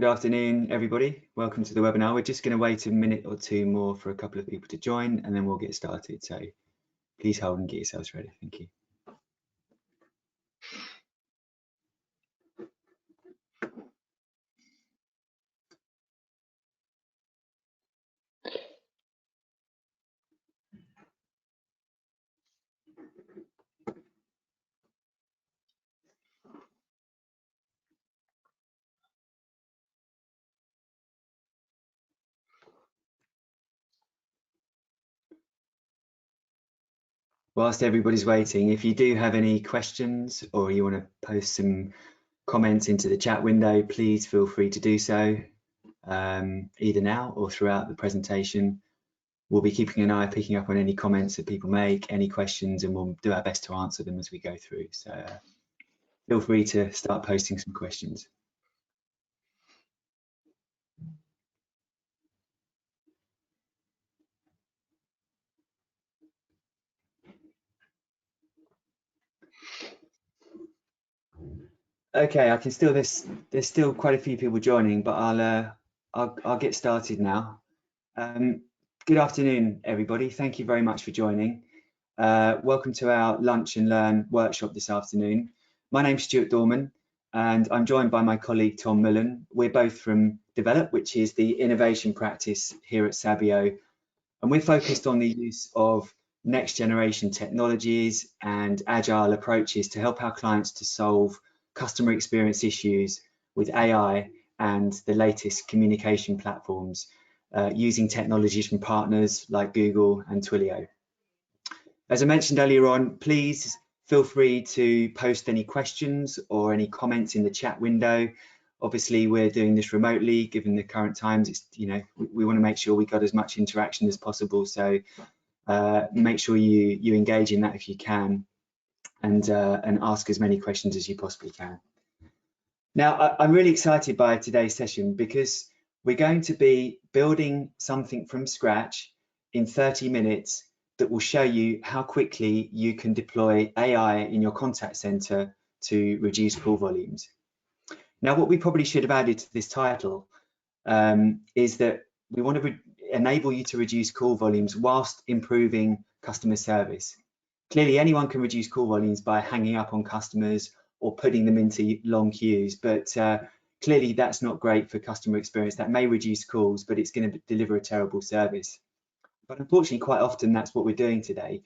Good afternoon, everybody. Welcome to the webinar. We're just going to wait a minute or two more for a couple of people to join, and then we'll get started. So please hold and get yourselves ready. Thank you. Whilst everybody's waiting, if you do have any questions or you want to post some comments into the chat window, please feel free to do so, either now or throughout the presentation. We'll be keeping an eye, picking up on any comments that people make, any questions, and we'll do our best to answer them as we go through. So feel free to start posting some questions. Okay, I can still there's still quite a few people joining, but I'll get started now. Good afternoon, everybody. Thank you very much for joining. Welcome to our Lunch and Learn workshop this afternoon. My name's Stuart Dorman, and I'm joined by my colleague Tom Mullen. We're both from DVELP, which is the innovation practice here at Sabio, and we're focused on the use of next generation technologies and agile approaches to help our clients to solve customer experience issues with AI and the latest communication platforms using technologies from partners like Google and Twilio. As I mentioned earlier on, please feel free to post any questions or any comments in the chat window. Obviously, we're doing this remotely, given the current times. It's, we want to make sure we got as much interaction as possible. So make sure you engage in that if you can, and ask as many questions as you possibly can. Now, I'm really excited by today's session because we're going to be building something from scratch in 30 minutes that will show you how quickly you can deploy AI in your contact center to reduce call volumes. Now, what we probably should have added to this title is that we want to enable you to reduce call volumes whilst improving customer service. Clearly, anyone can reduce call volumes by hanging up on customers or putting them into long queues, but clearly that's not great for customer experience. That may reduce calls, but it's going to deliver a terrible service. But unfortunately, quite often that's what we're doing today.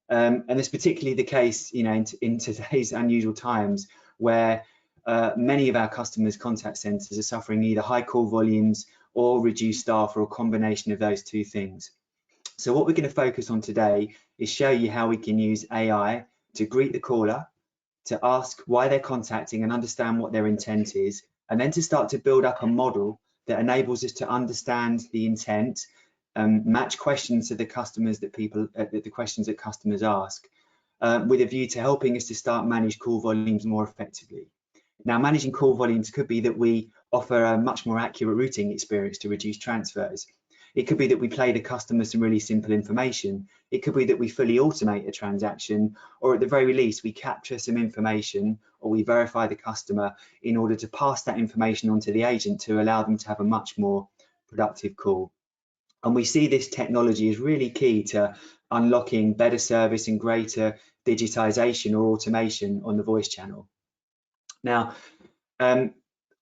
And it's particularly the case, in today's unusual times where many of our customers' contact centers are suffering either high call volumes or reduced staff, or a combination of those two things. So what we're going to focus on today is show you how we can use AI to greet the caller, to ask why they're contacting and understand what their intent is, and then to start to build up a model that enables us to understand the intent, match questions to the customers that the questions that customers ask, with a view to helping us to start manage call volumes more effectively. Now, managing call volumes could be that we offer a much more accurate routing experience to reduce transfers. It could be that we play the customer some really simple information. It could be that we fully automate a transaction, or at the very least, we capture some information or we verify the customer in order to pass that information on to the agent to allow them to have a much more productive call. And we see this technology as really key to unlocking better service and greater digitization or automation on the voice channel. Now,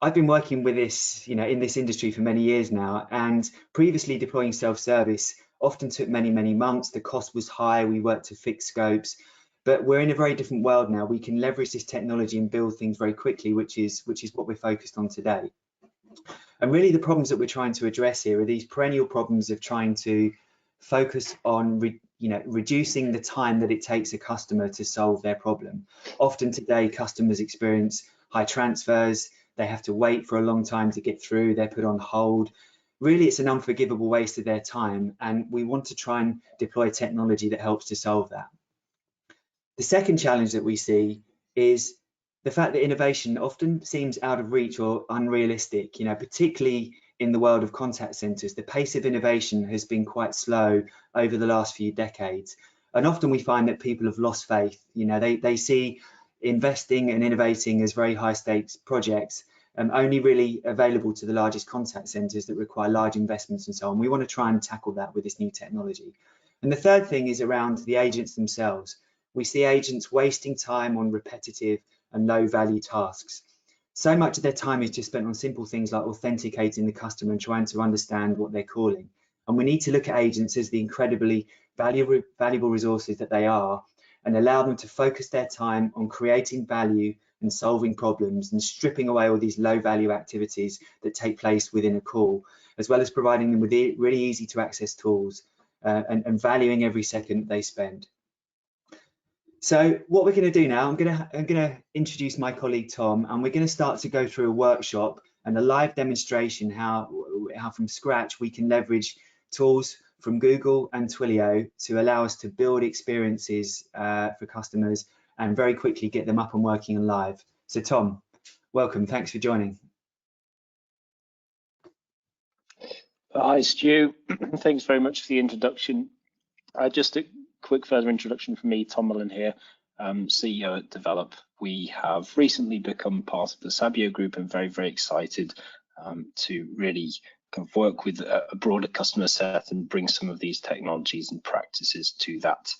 I've been working with this, in this industry for many years now, and previously deploying self-service often took many, many months. The cost was high. We worked to fixed scopes, but we're in a very different world now. We can leverage this technology and build things very quickly, which is what we're focused on today. And really, the problems that we're trying to address here are these perennial problems of trying to focus on reducing the time that it takes a customer to solve their problem. Often today, customers experience high transfers. They have to wait for a long time to get through. They're put on hold. Really, it's an unforgivable waste of their time, and we want to try and deploy technology that helps to solve that. The second challenge that we see is the fact that innovation often seems out of reach or unrealistic, particularly in the world of contact centers. The pace of innovation has been quite slow over the last few decades. And often we find that people have lost faith. They see investing and innovating as very high stakes projects, only really available to the largest contact centres that require large investments and so on. We want to try and tackle that with this new technology. And the third thing is around the agents themselves. We see agents wasting time on repetitive and low value tasks. So much of their time is just spent on simple things like authenticating the customer and trying to understand what they're calling. And we need to look at agents as the incredibly valuable resources that they are, and allow them to focus their time on creating value and solving problems and stripping away all these low value activities that take place within a call, as well as providing them with really easy to access tools and valuing every second they spend. So what we're going to do now, I'm going to introduce my colleague Tom, and we're going to start to go through a workshop and a live demonstration how from scratch we can leverage tools from Google and Twilio to allow us to build experiences for customers and very quickly get them up and working and live. So Tom, welcome. Thanks for joining. Hi, Stu. Thanks very much for the introduction. Just a quick further introduction from me, Tom Mullen here, CEO at DVELP. We have recently become part of the Sabio group and very excited to really kind of work with a broader customer set and bring some of these technologies and practices to that.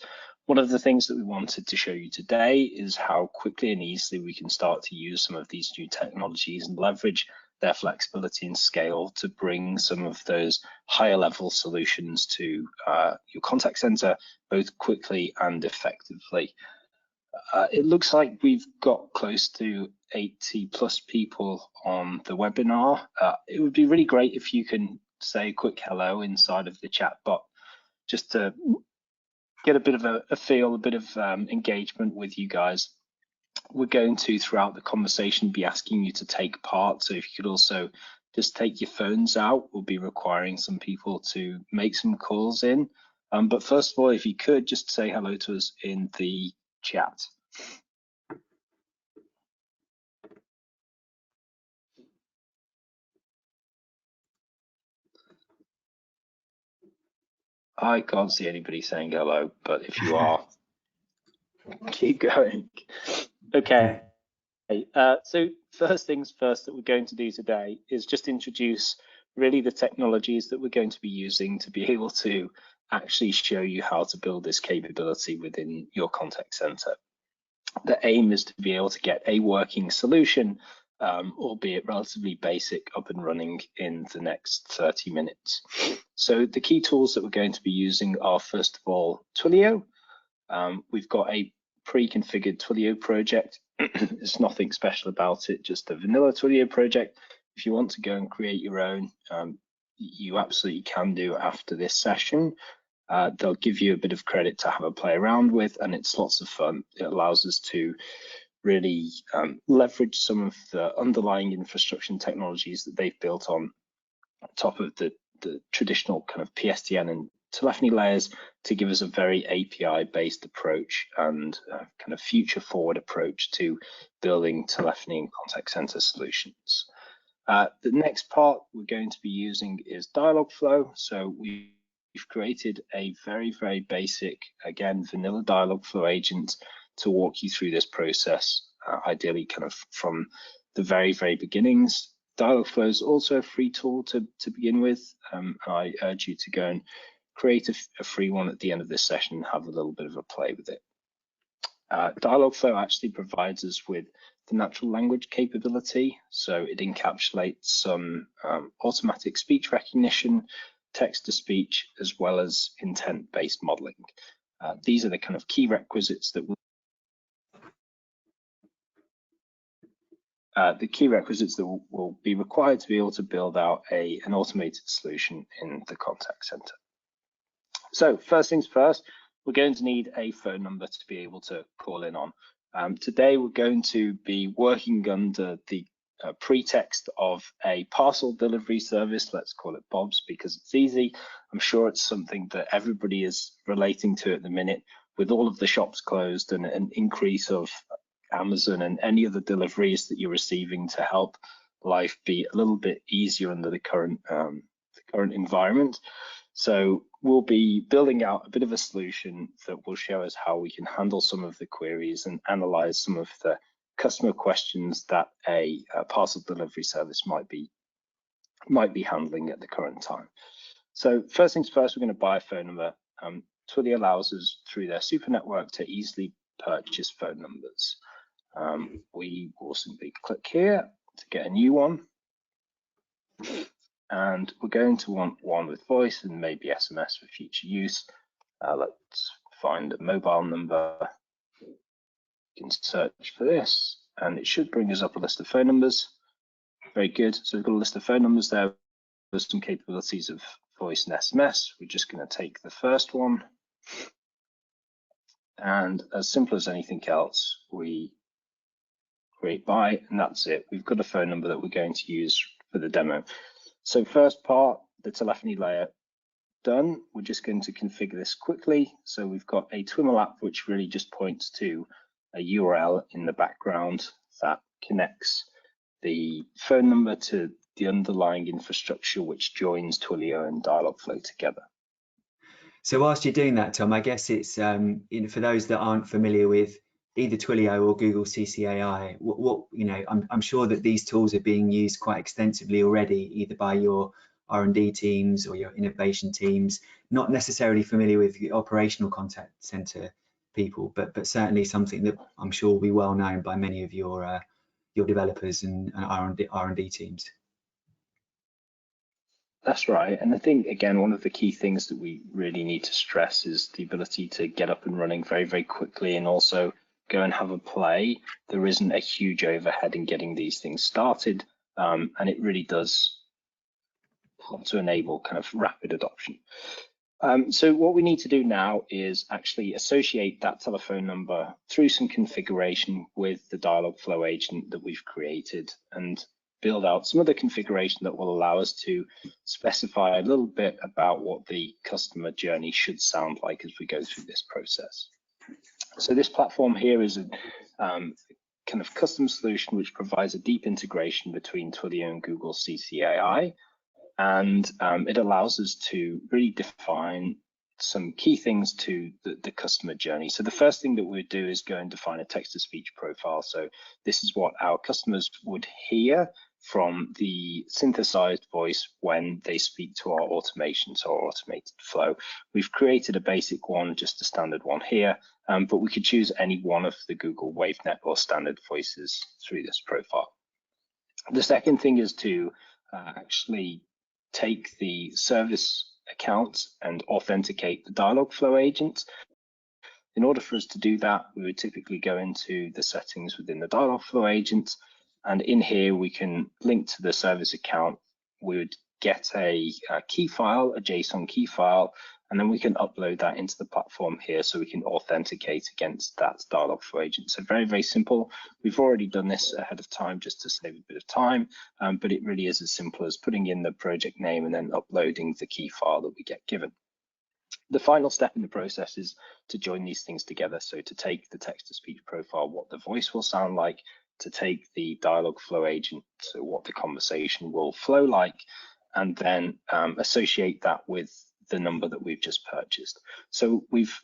One of the things that we wanted to show you today is how quickly and easily we can start to use some of these new technologies and leverage their flexibility and scale to bring some of those higher level solutions to your contact center, both quickly and effectively. It looks like we've got close to 80 plus people on the webinar. It would be really great if you can say a quick hello inside of the chat bot, just to get a bit of a feel, a bit of engagement with you guys. We're going to, throughout the conversation, be asking you to take part. So if you could also just take your phones out, we'll be requiring some people to make some calls in. But first of all, if you could just say hello to us in the chat. I can't see anybody saying hello, but if you are, keep going. Okay. So first things first that we're going to do today is just introduce really the technologies that we're going to be using to be able to actually show you how to build this capability within your contact center. The aim is to be able to get a working solution, albeit relatively basic, up and running in the next 30 minutes. So the key tools that we're going to be using are, first of all, Twilio. We've got a pre-configured Twilio project. There's nothing special about it, just a vanilla Twilio project. If you want to go and create your own, you absolutely can do after this session. They'll give you a bit of credit to have a play around with, and it's lots of fun. It allows us to really leverage some of the underlying infrastructure and technologies that they've built on top of the traditional kind of PSTN and telephony layers to give us a very API-based approach and kind of future-forward approach to building telephony and contact center solutions. The next part we're going to be using is Dialogflow. So we've created a very basic, again, vanilla Dialogflow agent to walk you through this process, ideally kind of from the very beginnings. Dialogflow is also a free tool to begin with. I urge you to go and create a free one at the end of this session and have a little bit of a play with it. Dialogflow actually provides us with the natural language capability. So it encapsulates some automatic speech recognition, text-to-speech, as well as intent-based modeling. These are the kind of key requisites that will be required to be able to build out an automated solution in the contact center. So first things first, we're going to need a phone number to be able to call in on. Today, we're going to be working under the pretext of a parcel delivery service. Let's call it Bob's because it's easy. I'm sure it's something that everybody is relating to at the minute with all of the shops closed and an increase of Amazon and any other deliveries that you're receiving to help life be a little bit easier under the current environment. So we'll be building out a bit of a solution that will show us how we can handle some of the queries and analyze some of the customer questions that a parcel delivery service might be handling at the current time. So first things first, we're going to buy a phone number. Twilio allows us through their super network to easily purchase phone numbers. We will simply click here to get a new one. And we're going to want one with voice and maybe SMS for future use. Let's find a mobile number. You can search for this and it should bring us up a list of phone numbers. Very good. So we've got a list of phone numbers there with some capabilities of voice and SMS. We're just going to take the first one. And as simple as anything else, we create by, and that's it. We've got a phone number that we're going to use for the demo. So first part, the telephony layer done. We're just going to configure this quickly. So we've got a Twiml app, which really just points to a URL in the background that connects the phone number to the underlying infrastructure, which joins Twilio and Dialogflow together. So whilst you're doing that, Tom, I guess it's for those that aren't familiar with either Twilio or Google CCAI, I'm sure that these tools are being used quite extensively already, either by your R&D teams or your innovation teams. Not necessarily familiar with the operational contact center people, but certainly something that I'm sure will be well known by many of your developers and R&D teams. That's right. And I think, again, one of the key things that we really need to stress is the ability to get up and running very, very quickly and also go and have a play. There isn't a huge overhead in getting these things started, and it really does help to enable kind of rapid adoption. So what we need to do now is actually associate that telephone number through some configuration with the Dialogflow agent that we've created and build out some other configuration that will allow us to specify a little bit about what the customer journey should sound like as we go through this process. So this platform here is a kind of custom solution which provides a deep integration between Twilio and Google CCAI, and it allows us to really define some key things to the customer journey. So the first thing that we would do is go and define a text-to-speech profile. So this is what our customers would hear from the synthesized voice when they speak to our automation, so our automated flow. We've created a basic one, just a standard one here, but we could choose any one of the Google WaveNet or standard voices through this profile. The second thing is to actually take the service account and authenticate the Dialogflow agent. In order for us to do that, we would typically go into the settings within the Dialogflow agent, and in here we can link to the service account. We would get a key file, a JSON key file, and then we can upload that into the platform here so we can authenticate against that Dialogflow agent. So very, very simple. We've already done this ahead of time just to save a bit of time, but it really is as simple as putting in the project name and then uploading the key file that we get given. The final step in the process is to join these things together. So to take the text-to-speech profile, what the voice will sound like, to take the Dialogflow agent, so what the conversation will flow like, and then associate that with the number that we've just purchased. So we've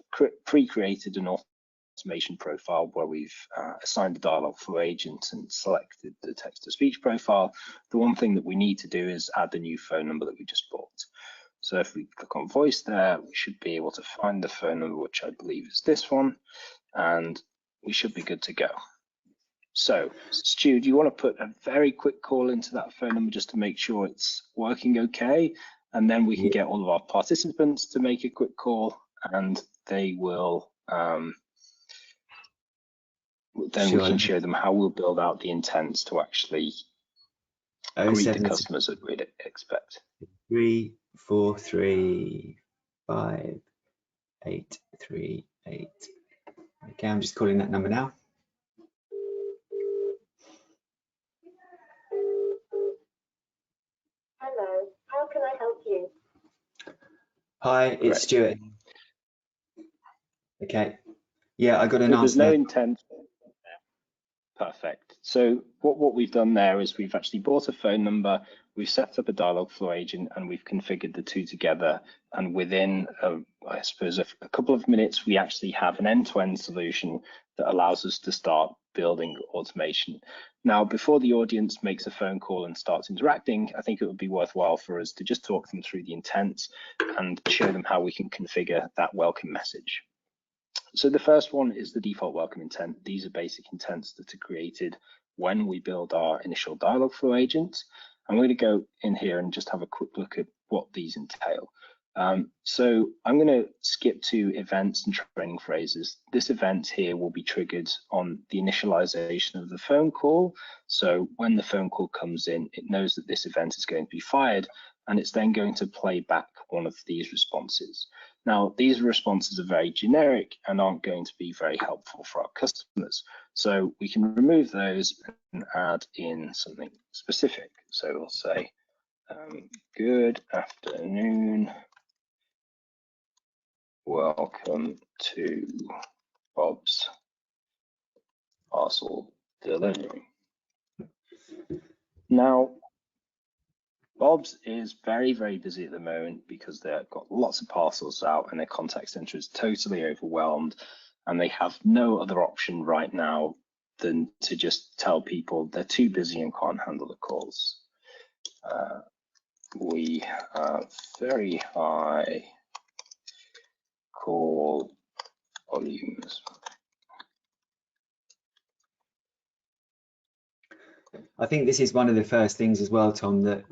pre-created an automation profile where we've assigned the Dialogflow agent and selected the text-to-speech profile. The one thing that we need to do is add the new phone number that we just bought. So if we click on voice there, we should be able to find the phone number, which I believe is this one, and we should be good to go. So Stu, do you want to put a very quick call into that phone number just to make sure it's working okay? And then we can get all of our participants to make a quick call, and they will, then we can show them how we'll build out the intents to actually greet the customers that we'd expect. 3 4 3 5 8 3 8. Okay, I'm just calling that number now. Hello, how can I help you? Hi, it's Stuart. Okay. Yeah, I got an answer. There's no intent. Perfect. So what we've done there is we've actually bought a phone number, we've set up a Dialogflow agent, and we've configured the two together. And within, I suppose, a couple of minutes, we actually have an end-to-end solution that allows us to start building automation. Now, before the audience makes a phone call and starts interacting, I think it would be worthwhile for us to just talk them through the intents and show them how we can configure that welcome message. So the first one is the default welcome intent. These are basic intents that are created when we build our initial Dialogflow agent. I'm going to go in here and just have a quick look at what these entail. So I'm going to skip to events and training phrases. This event here will be triggered on the initialization of the phone call. So when the phone call comes in, it knows that this event is going to be fired, and it's then going to play back one of these responses. Now, these responses are very generic and aren't going to be very helpful for our customers. So we can remove those and add in something specific. So we'll say, good afternoon, welcome to Bob's parcel delivery. Now, Bob's is very, very busy at the moment because they've got lots of parcels out and their contact center is totally overwhelmed, and they have no other option right now than to just tell people they're too busy and can't handle the calls. We have very high call volumes. I think this is one of the first things as well, Tom, that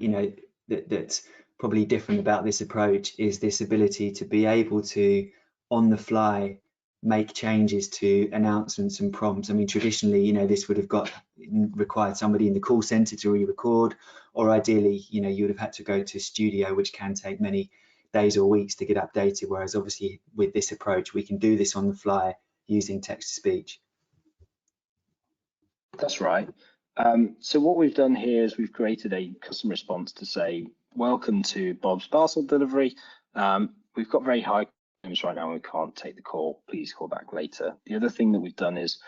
that's probably different about this approach is this ability to be able to, on the fly, make changes to announcements and prompts. I mean, traditionally, this would have required somebody in the call center to re-record, or ideally, you would have had to go to studio, which can take many days or weeks to get updated. Whereas obviously with this approach, we can do this on the fly using text to speech. That's right. So what we've done here is we've created a custom response to say, welcome to Bob's parcel delivery. We've got very high volumes right now and we can't take the call. Please call back later. The other thing that we've done is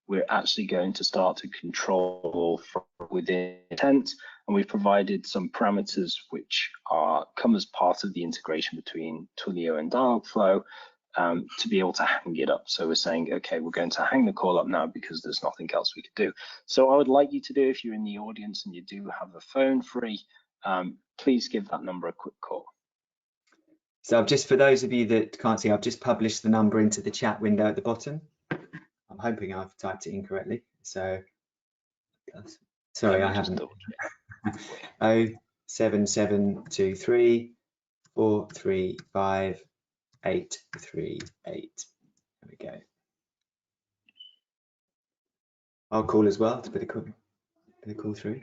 we're actually going to start to control from within intent, and we've provided some parameters which come as part of the integration between Twilio and Dialogflow to be able to hang it up. So we're saying, okay, we're going to hang the call up now because there's nothing else we could do. So I would like you to do, if you're in the audience and you do have a phone free, please give that number a quick call. So for those of you that can't see, I've just published the number into the chat window at the bottom. I'm hoping I've typed it incorrectly. So sorry, I haven't. 07723 435 838. There we go. I'll call as well to put a call through.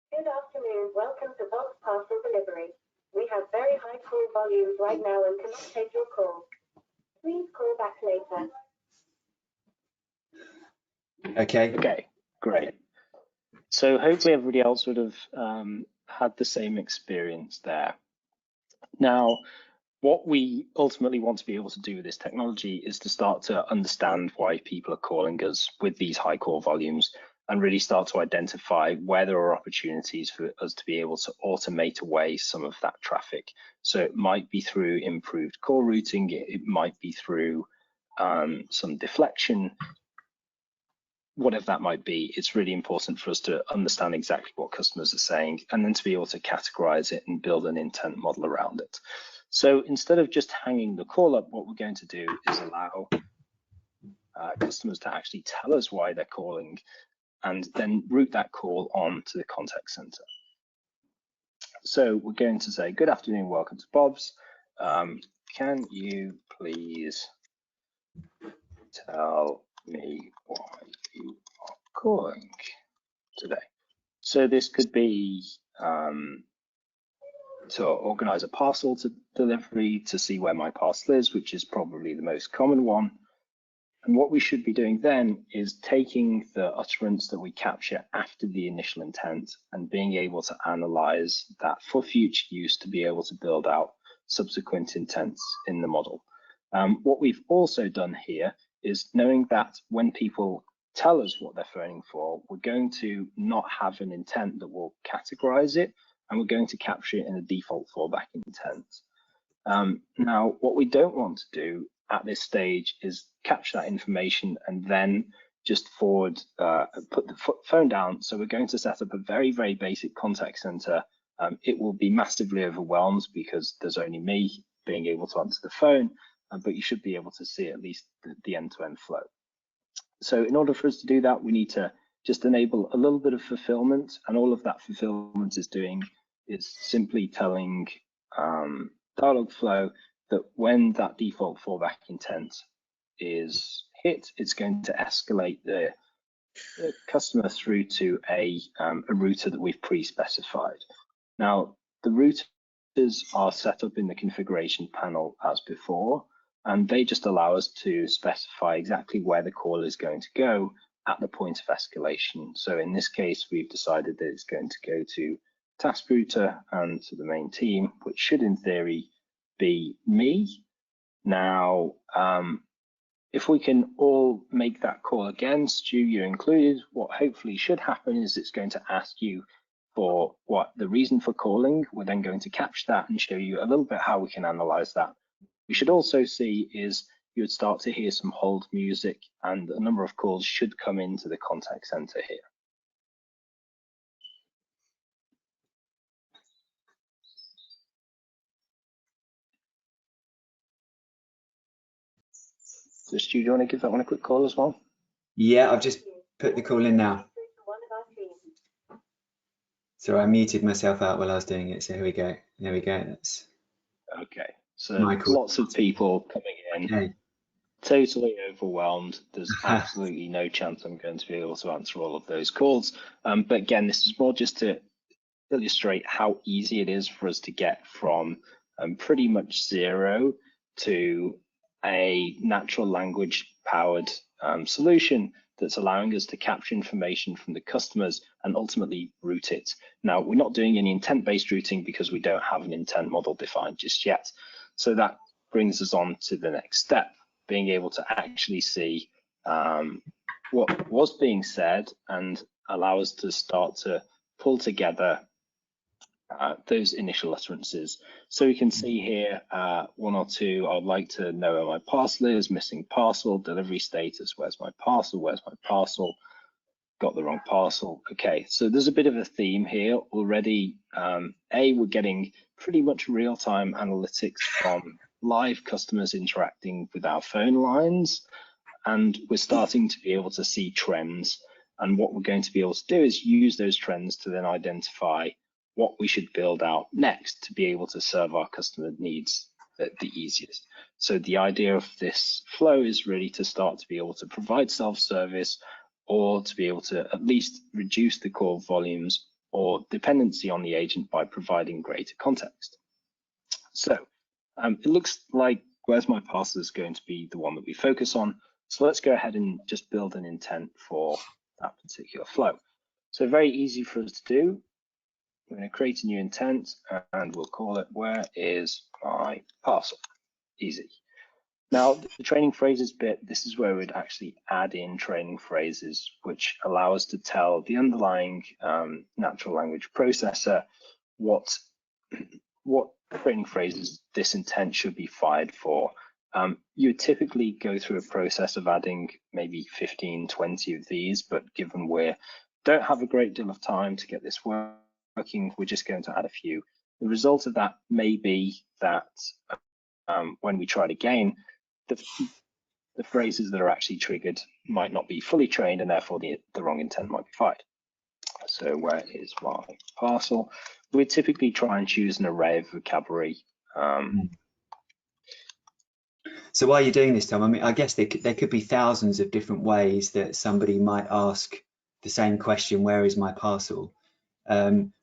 Good afternoon. Welcome to Bob's Parcel Delivery. We have very high call volumes right now and cannot take your call. Please call back later. Okay, great. So hopefully everybody else would have had the same experience there. Now, what we ultimately want to be able to do with this technology is to start to understand why people are calling us with these high call volumes and really start to identify where there are opportunities for us to be able to automate away some of that traffic. So it might be through improved call routing, it might be through some deflection, whatever that might be. It's really important for us to understand exactly what customers are saying and then to be able to categorize it and build an intent model around it. So instead of just hanging the call up, what we're going to do is allow customers to actually tell us why they're calling and then route that call on to the contact center. So we're going to say, good afternoon, welcome to Bob's. Can you please tell me why you are calling today? So this could be to organize a parcel to delivery, to see where my parcel is, which is probably the most common one. And what we should be doing then is taking the utterance that we capture after the initial intent and being able to analyze that for future use to be able to build out subsequent intents in the model. What we've also done here is knowing that when people tell us what they're phoning for, we're going to not have an intent that will categorize it, and we're going to capture it in a default fallback intent. Now, what we don't want to do at this stage is capture that information and then just put the phone down. So we're going to set up a very, very basic contact center. It will be massively overwhelmed because there's only me being able to answer the phone, but you should be able to see at least the end-to-end flow. So in order for us to do that, we need to just enable a little bit of fulfillment, and all of that fulfillment is doing is simply telling Dialogflow that when that default fallback intent is hit, it's going to escalate the customer through to a router that we've pre-specified. Now, the routers are set up in the configuration panel as before, and they just allow us to specify exactly where the call is going to go at the point of escalation. So in this case, we've decided that it's going to go to task router and to the main team, which should in theory be me. Now, if we can all make that call again, Stu, you included, what hopefully should happen is it's going to ask you for what the reason for calling. We're then going to capture that and show you a little bit how we can analyze that. We should also see is you would start to hear some hold music, and a number of calls should come into the contact center here. So Stu, do you want to give that one a quick call as well? Yeah, I've just put the call in now. So I muted myself out while I was doing it. So here we go. There we go. That's okay. So Michael. Lots of people coming in, okay. Totally overwhelmed. There's absolutely no chance I'm going to be able to answer all of those calls. But again, this is more just to illustrate how easy it is for us to get from pretty much zero to a natural language powered solution that's allowing us to capture information from the customers and ultimately route it. Now, we're not doing any intent-based routing because we don't have an intent model defined just yet. So that brings us on to the next step, being able to actually see what was being said and allow us to start to pull together those initial utterances. So we can see here one or two. I'd like to know where my parcel is, missing parcel, delivery status, where's my parcel, got the wrong parcel. Okay, so there's a bit of a theme here already. We're getting pretty much real-time analytics from live customers interacting with our phone lines, and we're starting to be able to see trends. And what we're going to be able to do is use those trends to then identify what we should build out next to be able to serve our customer needs the easiest. So the idea of this flow is really to start to be able to provide self-service, or to be able to at least reduce the call volumes or dependency on the agent by providing greater context. So it looks like where's my parcel is going to be the one that we focus on. So let's go ahead and just build an intent for that particular flow. So very easy for us to do. We're going to create a new intent and we'll call it where is my parcel. Easy. Now the training phrases bit, this is where we'd actually add in training phrases which allow us to tell the underlying natural language processor what training phrases this intent should be fired for. You would typically go through a process of adding maybe 15, 20 of these, but given we don't have a great deal of time to get this working, we're just going to add a few. The result of that may be that when we try it again, the phrases that are actually triggered might not be fully trained, and therefore the wrong intent might be fired. So where is my parcel? We typically try and choose an array of vocabulary. So while you're doing this, Tom, I mean, I guess there could be thousands of different ways that somebody might ask the same question, where is my parcel?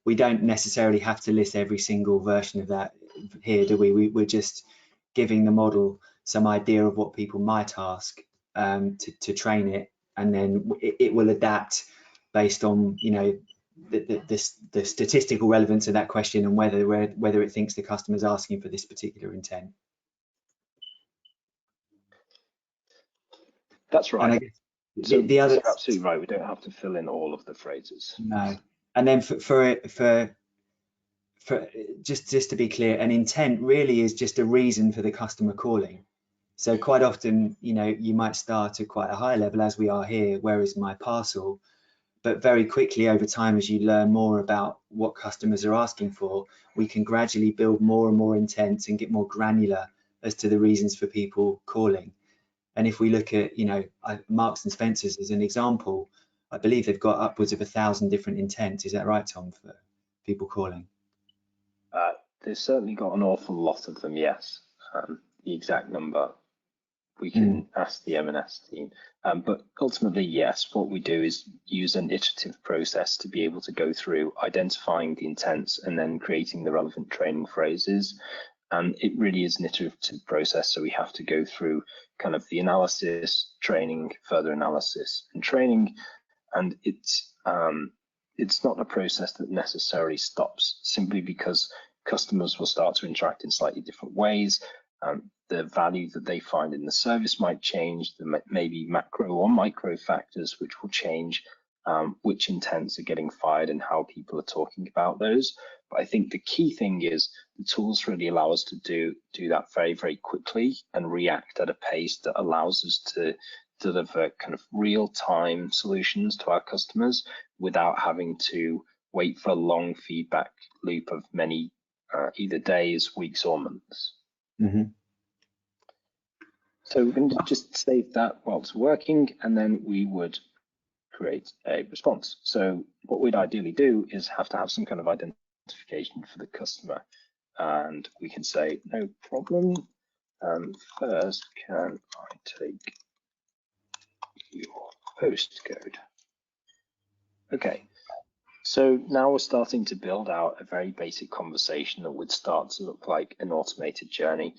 We don't necessarily have to list every single version of that here, do we? We're just giving the model some idea of what people might ask to train it, and then it will adapt based on, you know, the statistical relevance of that question and whether it thinks the customer's asking for this particular intent. That's right. And I guess So the other, you're absolutely right. We don't have to fill in all of the phrases. no. And then for just to be clear, an intent really is just a reason for the customer calling. So quite often, you know, you might start at quite a high level, as we are here, where is my parcel? But very quickly over time, as you learn more about what customers are asking for, we can gradually build more and more intent and get more granular as to the reasons for people calling. And if we look at, you know, Marks and Spencer's as an example, I believe they've got upwards of 1,000 different intents. Is that right, Tom, for people calling? They've certainly got an awful lot of them, yes. The exact number we can ask the M&S team. But ultimately, yes, what we do is use an iterative process to be able to go through identifying the intents and then creating the relevant training phrases. And it really is an iterative process. So we have to go through kind of the analysis, training, further analysis and training. And it's not a process that necessarily stops simply because customers will start to interact in slightly different ways. The value that they find in the service might change. There may be macro or micro factors which will change which intents are getting fired and how people are talking about those. But I think the key thing is the tools really allow us to do that very, very quickly and react at a pace that allows us to deliver kind of real-time solutions to our customers without having to wait for a long feedback loop of many either days, weeks, or months. So we're going to just save that while it's working, and then we would create a response. So what we'd ideally do is have to have some kind of identification for the customer. And we can say, no problem. First, can I take your postcode? Okay. So now we're starting to build out a very basic conversation that would start to look like an automated journey.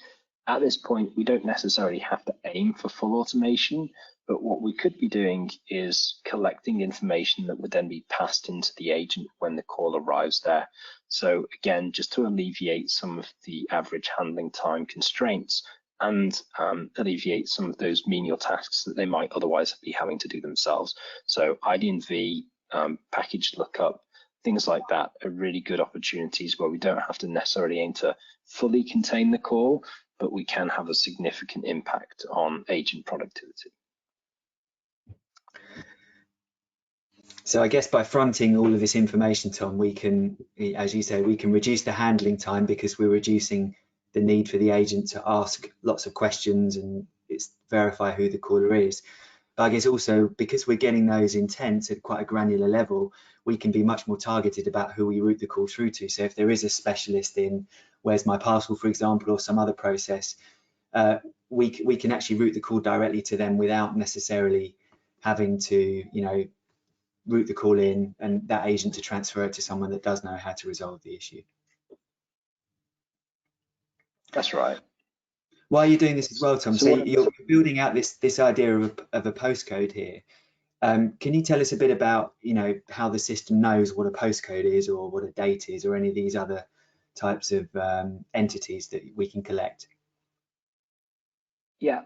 At this point, we don't necessarily have to aim for full automation, but what we could be doing is collecting information that would then be passed into the agent when the call arrives there. So again, just to alleviate some of the average handling time constraints and alleviate some of those menial tasks that they might otherwise be having to do themselves. So ID&V, package lookup, things like that are really good opportunities where we don't have to necessarily aim to fully contain the call, but we can have a significant impact on agent productivity. So I guess by fronting all of this information, Tom, we can, as you say, we can reduce the handling time because we're reducing the need for the agent to ask lots of questions and verify who the caller is. But I guess also because we're getting those intents at quite a granular level, we can be much more targeted about who we route the call through to. So if there is a specialist in where's my parcel, for example, or some other process, we can actually route the call directly to them without necessarily having to, you know, route the call in and that agent to transfer it to someone that does know how to resolve the issue. That's right. Why are you doing this as well, Tom? So you're building out this idea of a postcode here. Can you tell us a bit about, you know, how the system knows what a postcode is or what a date is or any of these other types of entities that we can collect? Yeah,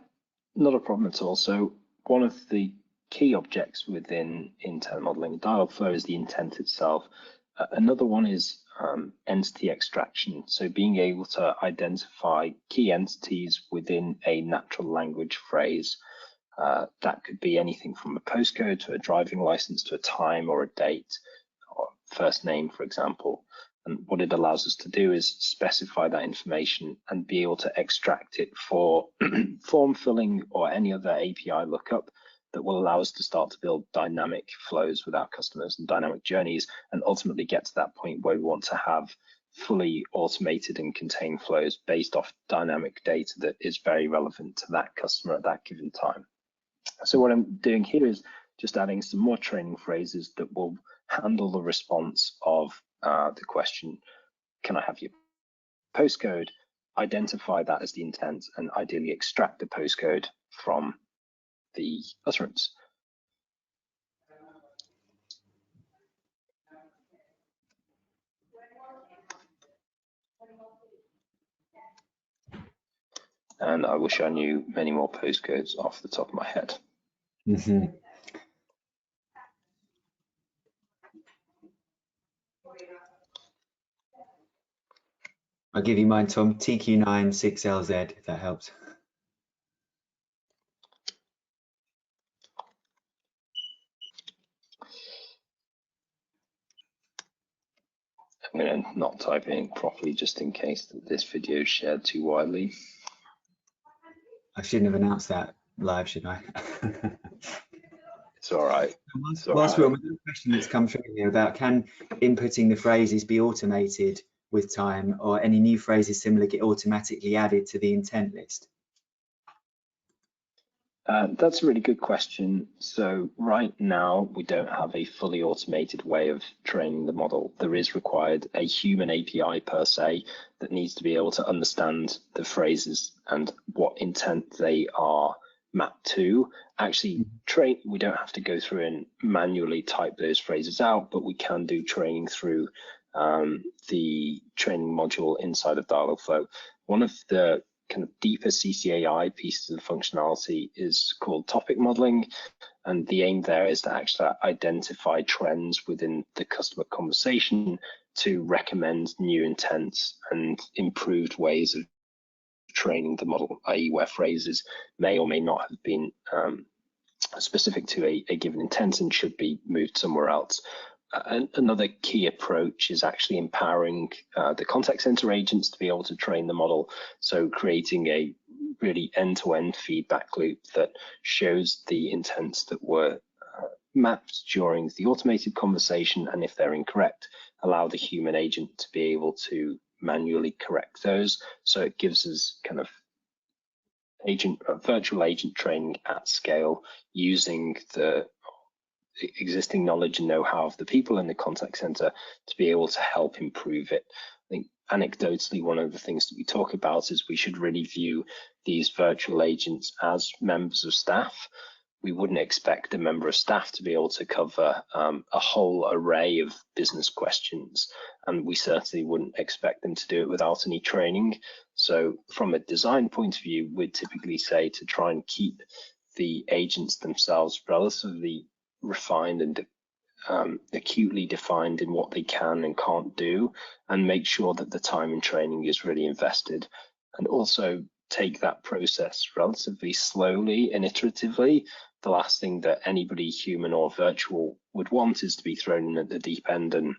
not a problem at all. So one of the key objects within intent modeling Dialflow is the intent itself. Another one is entity extraction. So being able to identify key entities within a natural language phrase. That could be anything from a postcode to a driving license to a time or a date or first name, for example. And what it allows us to do is specify that information and be able to extract it for form filling or any other API lookup that will allow us to start to build dynamic flows with our customers and dynamic journeys, and ultimately get to that point where we want to have fully automated and contained flows based off dynamic data that is very relevant to that customer at that given time. So what I'm doing here is just adding some more training phrases that will handle the response of the question, can I have your postcode, identify that as the intent, and ideally extract the postcode from the utterance. And I wish I knew many more postcodes off the top of my head. Mm-hmm. I'll give you mine, Tom. TQ96LZ, if that helps. I'm going to not type it in properly just in case that this video is shared too widely. I shouldn't have announced that live, should I? It's all right. Whilst we're on the question that's come through here about can inputting the phrases be automated with time, or any new phrases similar get automatically added to the intent list? That's a really good question. So right now, we don't have a fully automated way of training the model. There is required a human API per se that needs to be able to understand the phrases and what intent they are mapped to. Actually, we don't have to go through and manually type those phrases out, but we can do training through the training module inside of Dialogflow. One of the kind of deeper CCAI pieces of functionality is called topic modeling, and the aim there is to actually identify trends within the customer conversation to recommend new intents and improved ways of training the model, i.e. where phrases may or may not have been specific to a given intent and should be moved somewhere else. Another key approach is actually empowering the contact center agents to be able to train the model. So creating a really end-to-end feedback loop that shows the intents that were mapped during the automated conversation, and if they're incorrect, allow the human agent to be able to manually correct those. So it gives us kind of virtual agent training at scale using the existing knowledge and know-how of the people in the contact center to be able to help improve it. I think anecdotally, one of the things that we talk about is we should really view these virtual agents as members of staff. We wouldn't expect a member of staff to be able to cover a whole array of business questions, and we certainly wouldn't expect them to do it without any training. So from a design point of view, we'd typically say to try and keep the agents themselves relatively refined and acutely defined in what they can and can't do, and make sure that the time and training is really invested, and also take that process relatively slowly and iteratively. The last thing that anybody, human or virtual, would want is to be thrown in at the deep end and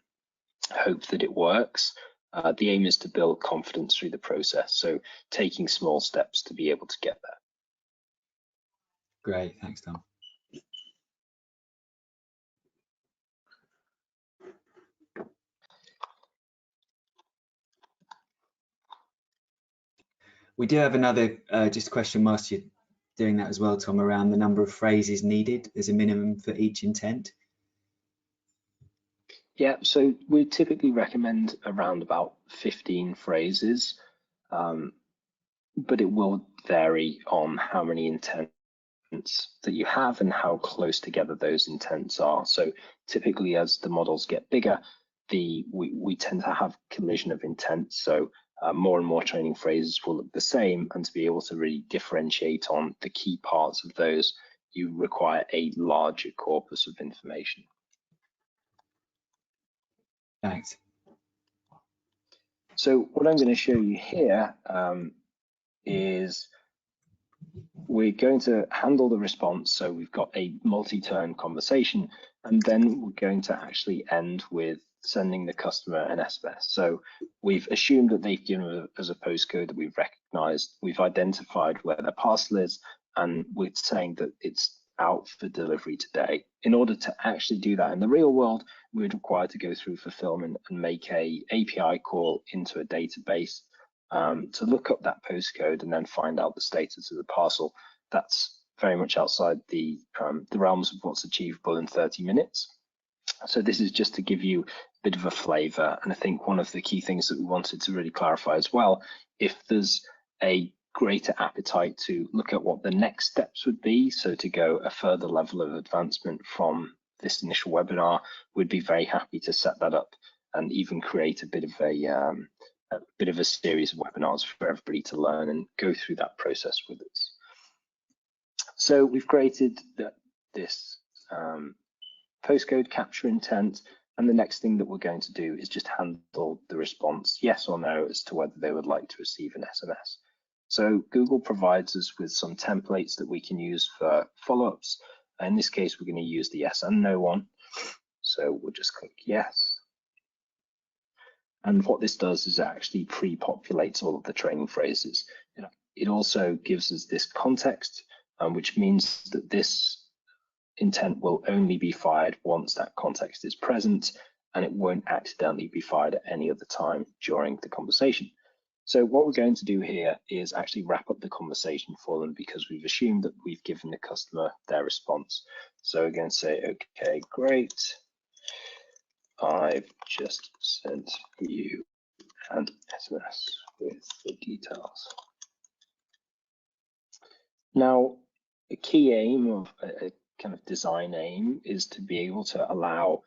hope that it works. The aim is to build confidence through the process, so taking small steps to be able to get there. Great, thanks, Tom. We do have another just question whilst you're doing that as well, Tom, around the number of phrases needed as a minimum for each intent. Yeah, so we typically recommend around about 15 phrases, but it will vary on how many intents that you have and how close together those intents are. So typically as the models get bigger, we tend to have collision of intents. So more and more training phrases will look the same, and to be able to really differentiate on the key parts of those, you require a larger corpus of information. Thanks. So what I'm going to show you here is we're going to handle the response. So we've got a multi-turn conversation, and then we're going to actually end with sending the customer an SMS. So we've assumed that they've given us a postcode that we've recognized, we've identified where their parcel is, and we're saying that it's out for delivery today. In order to actually do that in the real world, we would require to go through fulfillment and make a API call into a database to look up that postcode and then find out the status of the parcel. That's very much outside the realms of what's achievable in 30 minutes. So this is just to give you a bit of a flavor. And I think one of the key things that we wanted to really clarify as well, if there's a greater appetite to look at what the next steps would be, so to go a further level of advancement from this initial webinar, we'd be very happy to set that up and even create a bit of a series of webinars for everybody to learn and go through that process with us. So we've created this postcode capture intent. And the next thing that we're going to do is just handle the response, yes or no, as to whether they would like to receive an SMS. So Google provides us with some templates that we can use for follow-ups. In this case, we're going to use the yes and no one. So we'll just click yes. And what this does is it actually pre-populates all of the training phrases. It also gives us this context, which means that this intent will only be fired once that context is present, and it won't accidentally be fired at any other time during the conversation. So what we're going to do here is actually wrap up the conversation for them, because we've assumed that we've given the customer their response. So we're going to say, okay, great. I've just sent you an SMS with the details. Now, a key aim of a kind of design aim is to be able to allow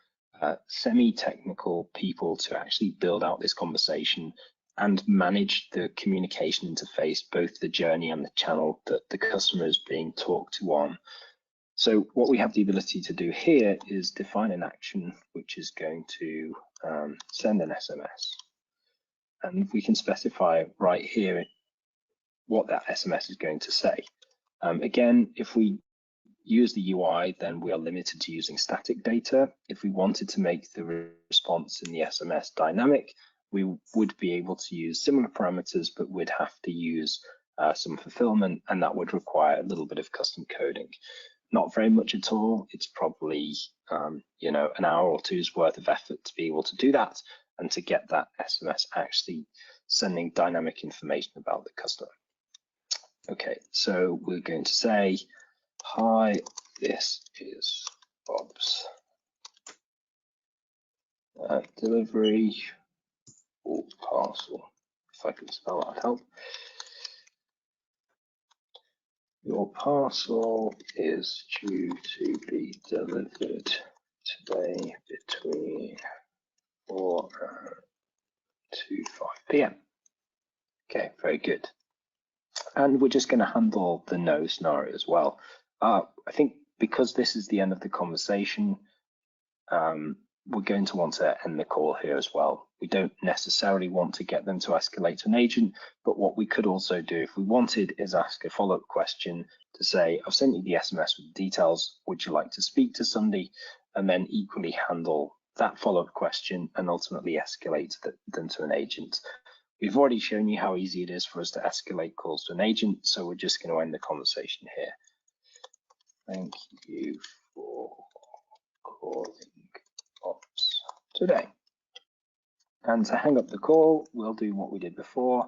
semi-technical people to actually build out this conversation and manage the communication interface, both the journey and the channel that the customer is being talked to on. So what we have the ability to do here is define an action which is going to send an SMS. And we can specify right here what that SMS is going to say. Again, if we use the UI, then we are limited to using static data. If we wanted to make the response in the SMS dynamic, we would be able to use similar parameters, but we'd have to use some fulfillment, and that would require a little bit of custom coding. Not very much at all. It's probably an hour or two's worth of effort to be able to do that and to get that SMS actually sending dynamic information about the customer. Okay, so we're going to say, hi, this is Bob's delivery or parcel. If I can spell that, help. Your parcel is due to be delivered today between 4 to 5 p.m. Okay, very good. And we're just going to handle the no scenario as well. I think because this is the end of the conversation, we're going to want to end the call here as well. We don't necessarily want to get them to escalate to an agent, but what we could also do if we wanted is ask a follow-up question to say, I've sent you the SMS with the details, would you like to speak to somebody? And then equally handle that follow-up question and ultimately escalate them to an agent. We've already shown you how easy it is for us to escalate calls to an agent, so we're just going to end the conversation here. Thank you for calling Ops today. And to hang up the call, we'll do what we did before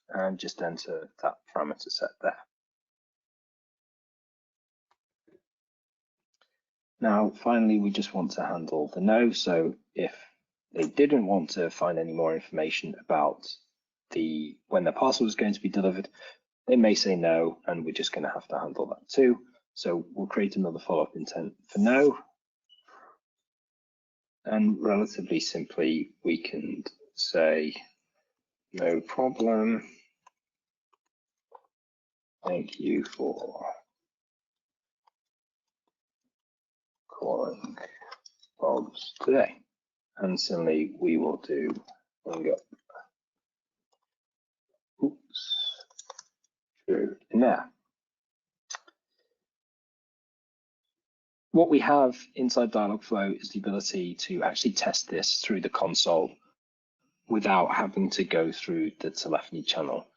and just enter that parameter set there. Now, finally, we just want to handle the no. So if they didn't want to find any more information about when the parcel is going to be delivered, they may say no, and we're just going to have to handle that too. So we'll create another follow-up intent for no. And relatively simply, we can say, no problem. Thank you for calling Bob's today. And similarly, we will do hang up. Oops, true in there. What we have inside Dialogflow is the ability to actually test this through the console without having to go through the telephony channel.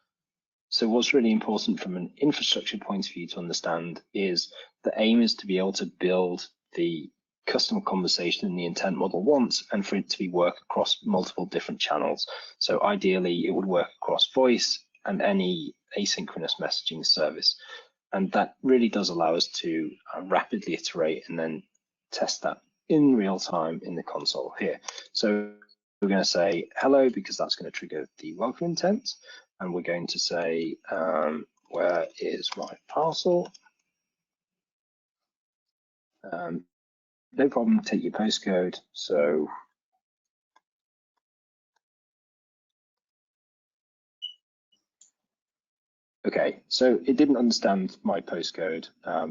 So what's really important from an infrastructure point of view to understand is the aim is to be able to build the customer conversation in the intent model once, and for it to be work across multiple different channels. So ideally, it would work across voice and any asynchronous messaging service. And that really does allow us to rapidly iterate and then test that in real time in the console here. So we're going to say hello, because that's going to trigger the welcome intent. And we're going to say, where is my parcel? No problem, take your postcode. So Okay, so it didn't understand my postcode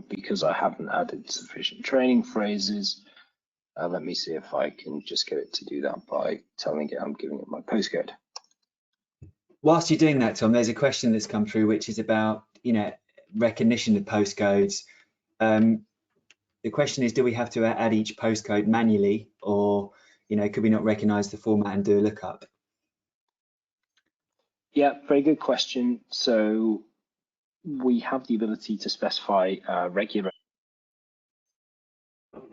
because I haven't added sufficient training phrases. Let me see if I can just get it to do that by telling it I'm giving it my postcode. Whilst you're doing that, Tom, there's a question that's come through, which is about, recognition of postcodes. The question is, do we have to add each postcode manually, or, could we not recognize the format and do a lookup? Yeah, very good question. So we have the ability to specify regular.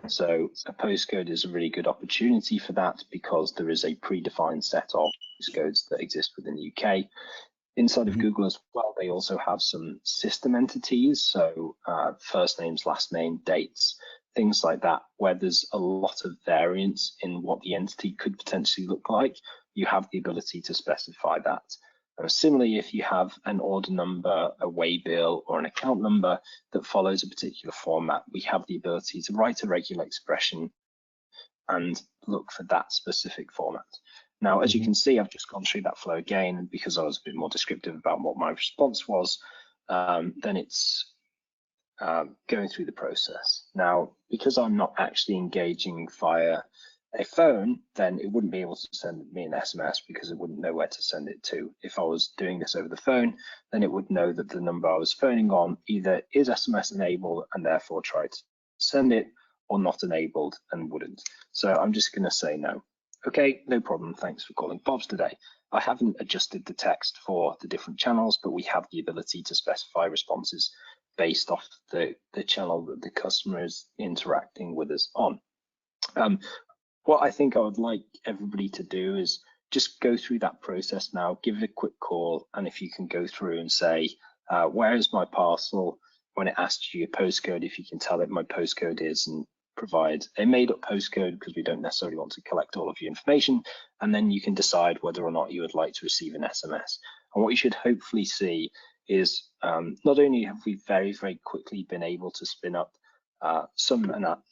So a postcode is a really good opportunity for that because there is a predefined set of postcodes that exist within the UK. Inside of Google as well, they also have some system entities, so first names, last name, dates, things like that, where there's a lot of variance in what the entity could potentially look like. You have the ability to specify that. Similarly, if you have an order number, a waybill, or an account number that follows a particular format, we have the ability to write a regular expression and look for that specific format. Now, as you can see, I've just gone through that flow again, and because I was a bit more descriptive about what my response was, then it's going through the process. Now, because I'm not actually engaging via a phone, then it wouldn't be able to send me an SMS because it wouldn't know where to send it to. If I was doing this over the phone, then it would know that the number I was phoning on either is SMS enabled and therefore try to send it, or not enabled and wouldn't. So I'm just going to say no. Okay, no problem. Thanks for calling Bob's today. I haven't adjusted the text for the different channels, but we have the ability to specify responses based off the channel that the customer is interacting with us on. What I think I would like everybody to do is just go through that process now, give it a quick call, and if you can go through and say, where is my parcel? When it asks you your postcode, if you can tell it my postcode is, and provide a made-up postcode because we don't necessarily want to collect all of your information, and then you can decide whether or not you would like to receive an SMS. And what you should hopefully see is not only have we very, very quickly been able to spin up some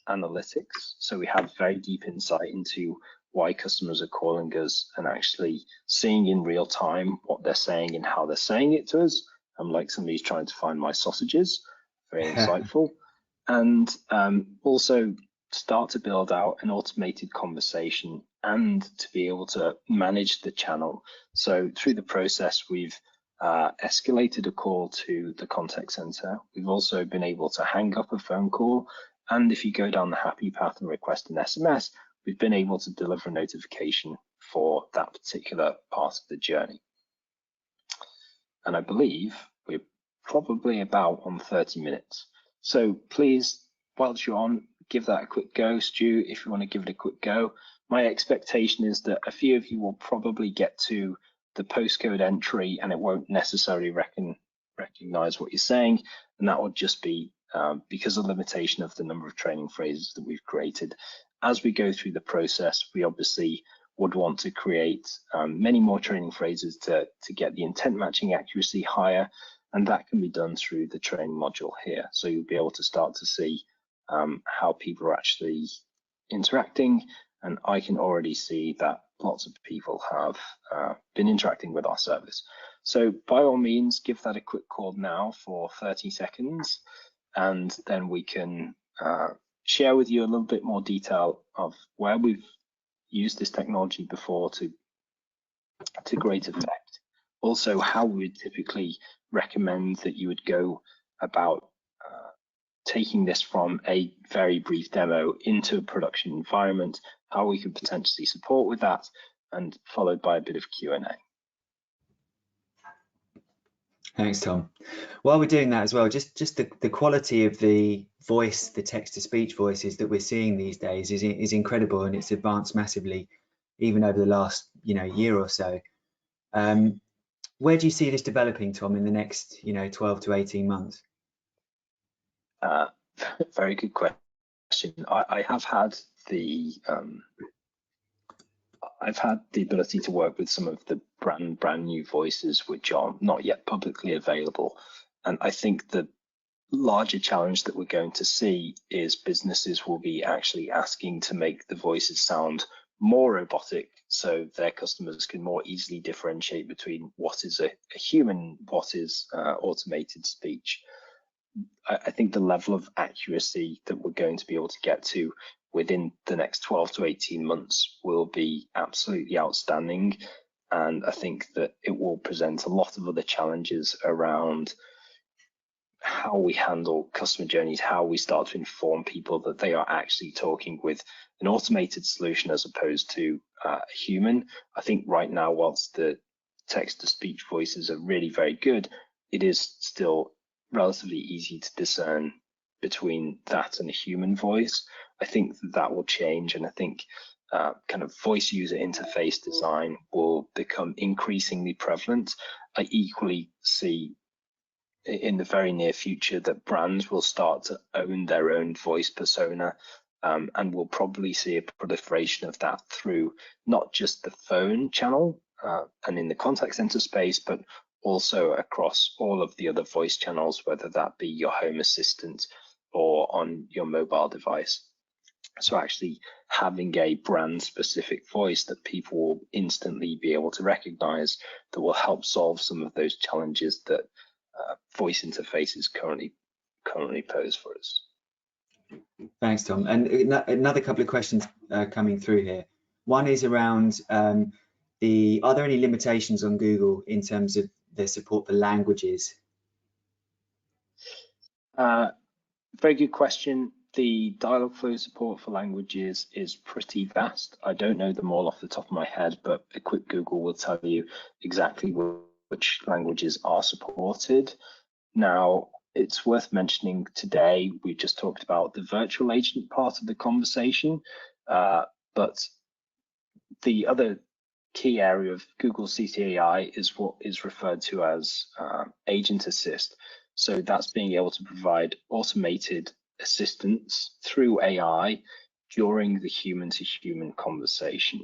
analytics, so we have very deep insight into why customers are calling us and actually seeing in real time what they're saying and how they're saying it to us. I'm like somebody's trying to find my sausages, very insightful. And also start to build out an automated conversation and to be able to manage the channel. So through the process, we've escalated a call to the contact center. We've also been able to hang up a phone call. And if you go down the happy path and request an SMS, we've been able to deliver a notification for that particular part of the journey. And I believe we're probably about on 30 minutes. So please, whilst you're on, give that a quick go. Stu, if you want to give it a quick go. My expectation is that a few of you will probably get to the postcode entry and it won't necessarily recognize what you're saying. And that would just be because of the limitation of the number of training phrases that we've created. As we go through the process, we obviously would want to create many more training phrases to get the intent matching accuracy higher. And that can be done through the training module here. So you'll be able to start to see how people are actually interacting. And I can already see that lots of people have been interacting with our service. So by all means, give that a quick call now for 30 seconds, and then we can share with you a little bit more detail of where we've used this technology before to great effect. Also, how we would typically recommend that you would go about taking this from a very brief demo into a production environment, how we could potentially support with that, and followed by a bit of Q&A. Thanks, Tom. While we're doing that as well, just the quality of the voice, the text-to-speech voices that we're seeing these days is incredible, and it's advanced massively, even over the last year or so. Where do you see this developing, Tom, in the next 12 to 18 months? Very good question. I have had the I've had the ability to work with some of the brand new voices which are not yet publicly available, and I think the larger challenge that we're going to see is businesses will be actually asking to make the voices sound more robotic, so their customers can more easily differentiate between what is a human, what is automated speech. I think the level of accuracy that we're going to be able to get to within the next 12 to 18 months will be absolutely outstanding. And I think that it will present a lot of other challenges around how we handle customer journeys, how we start to inform people that they are actually talking with an automated solution as opposed to a human. I think right now, whilst the text-to-speech voices are really very good, it is still relatively easy to discern between that and a human voice. I think that will change, and I think kind of voice user interface design will become increasingly prevalent. I equally see in the very near future that brands will start to own their own voice persona, and we'll probably see a proliferation of that through not just the phone channel and in the contact center space, but also across all of the other voice channels, whether that be your home assistant or on your mobile device. So actually having a brand specific voice that people will instantly be able to recognize, that will help solve some of those challenges that voice interfaces currently pose for us. Thanks, Tom. And another couple of questions coming through here. One is around are there any limitations on Google in terms of their support for languages? Very good question. The Dialogflow support for languages is pretty vast. I don't know them all off the top of my head, but a quick Google will tell you exactly which languages are supported. Now, it's worth mentioning today, we just talked about the virtual agent part of the conversation, but the other key area of Google CTAI is what is referred to as agent assist. So that's being able to provide automated assistance through AI during the human-to-human conversation.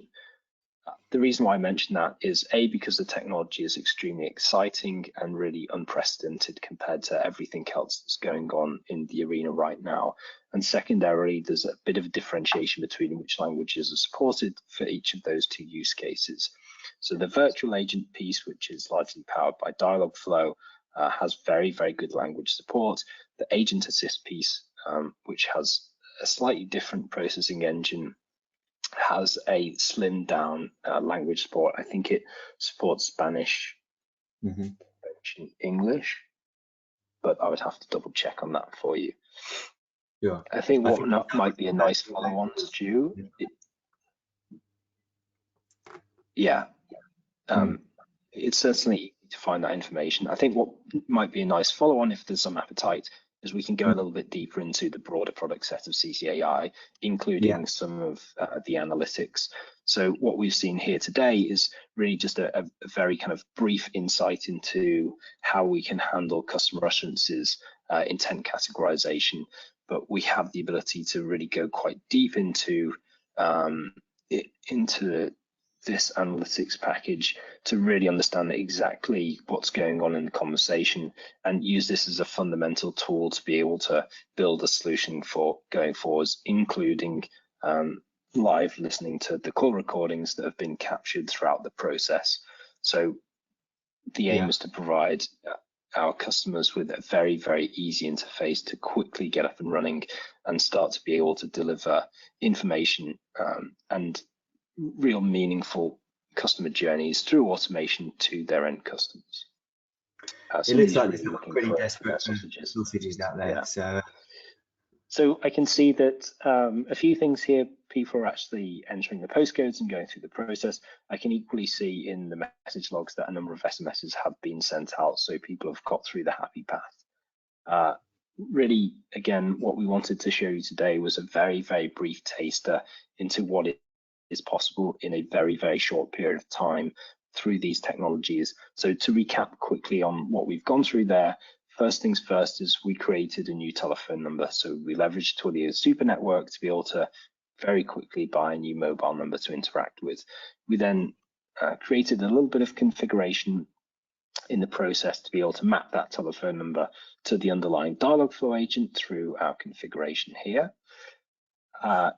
The reason why I mention that is A, because the technology is extremely exciting and really unprecedented compared to everything else that's going on in the arena right now. And secondarily, there's a bit of a differentiation between which languages are supported for each of those two use cases. So the virtual agent piece, which is largely powered by Dialogflow, has very, very good language support. The agent assist piece, which has a slightly different processing engine, has a slimmed down language support. I think it supports Spanish, French, and English, but I would have to double check on that for you. Yeah. I think what might be a nice follow-on, Stu. It's certainly easy to find that information. I think what might be a nice follow-on, if there's some appetite, is we can go a little bit deeper into the broader product set of CCAI, including some of the analytics. So what we've seen here today is really just a very kind of brief insight into how we can handle customer utterances, intent categorization, but we have the ability to really go quite deep into this analytics package to really understand exactly what's going on in the conversation and use this as a fundamental tool to be able to build a solution for going forwards, including live listening to the call recordings that have been captured throughout the process. So the aim is to provide our customers with a very, very easy interface to quickly get up and running and start to be able to deliver information and real meaningful customer journeys through automation to their end customers. It looks like there's pretty desperate sausages out there. Yeah. So I can see that a few things here, people are actually entering the postcodes and going through the process. I can equally see in the message logs that a number of SMSs have been sent out, so people have got through the happy path. Really, again, what we wanted to show you today was a very, very brief taster into what it is possible in a very, very short period of time through these technologies. So to recap quickly on what we've gone through there, first things first is we created a new telephone number. So we leveraged Twilio's super network to be able to very quickly buy a new mobile number to interact with. We then created a little bit of configuration in the process to be able to map that telephone number to the underlying Dialogflow agent through our configuration here.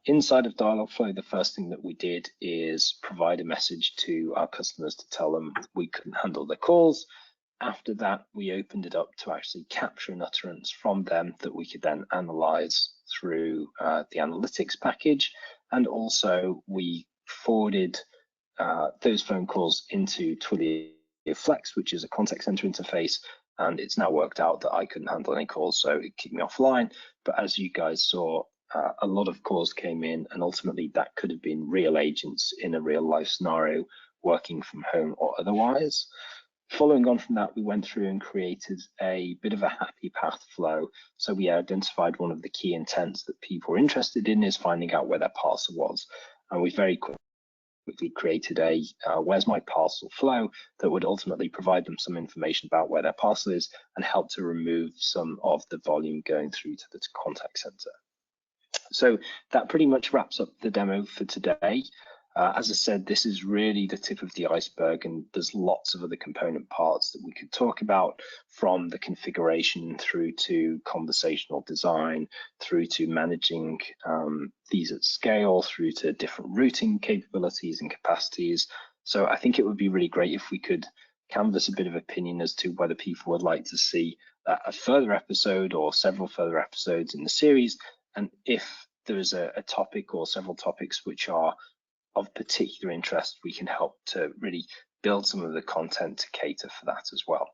Inside of Dialogflow, the first thing that we did is provide a message to our customers to tell them we couldn't handle their calls. After that, we opened it up to actually capture an utterance from them that we could then analyze through the analytics package. And also we forwarded those phone calls into Twilio Flex, which is a contact center interface. And it's now worked out that I couldn't handle any calls, so it kicked me offline. But as you guys saw, a lot of calls came in, and ultimately that could have been real agents in a real life scenario working from home or otherwise. Following on from that, we went through and created a bit of a happy path flow. So we identified one of the key intents that people were interested in is finding out where their parcel was. And we very quickly created a where's my parcel flow that would ultimately provide them some information about where their parcel is and help to remove some of the volume going through to the contact center. So that pretty much wraps up the demo for today. As I said, this is really the tip of the iceberg, and there's lots of other component parts that we could talk about, from the configuration through to conversational design, through to managing these at scale, through to different routing capabilities and capacities. So I think it would be really great if we could canvass a bit of opinion as to whether people would like to see a further episode or several further episodes in the series, and if there is a topic or several topics which are of particular interest, we can help to really build some of the content to cater for that as well.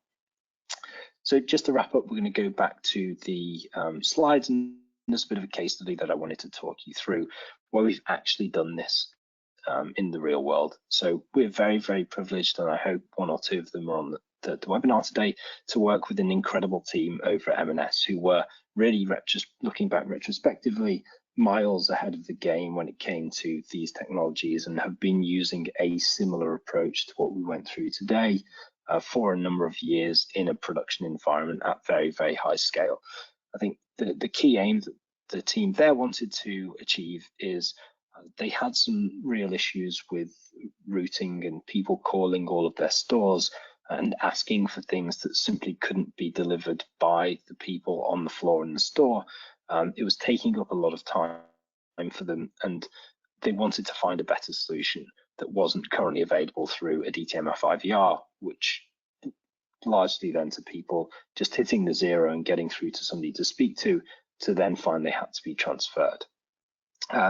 So just to wrap up, we're going to go back to the slides, and there's a bit of a case study that I wanted to talk you through where we've actually done this in the real world. So we're very, very privileged, and I hope one or two of them are on the webinar today, to work with an incredible team over at M&S who were really looking back retrospectively, miles ahead of the game when it came to these technologies, and have been using a similar approach to what we went through today for a number of years in a production environment at very, very high scale. I think the key aim that the team there wanted to achieve is they had some real issues with routing and people calling all of their stores and asking for things that simply couldn't be delivered by the people on the floor in the store. It was taking up a lot of time for them, and they wanted to find a better solution that wasn't currently available through a DTMF IVR, which largely then to people just hitting the zero and getting through to somebody to speak to then find they had to be transferred.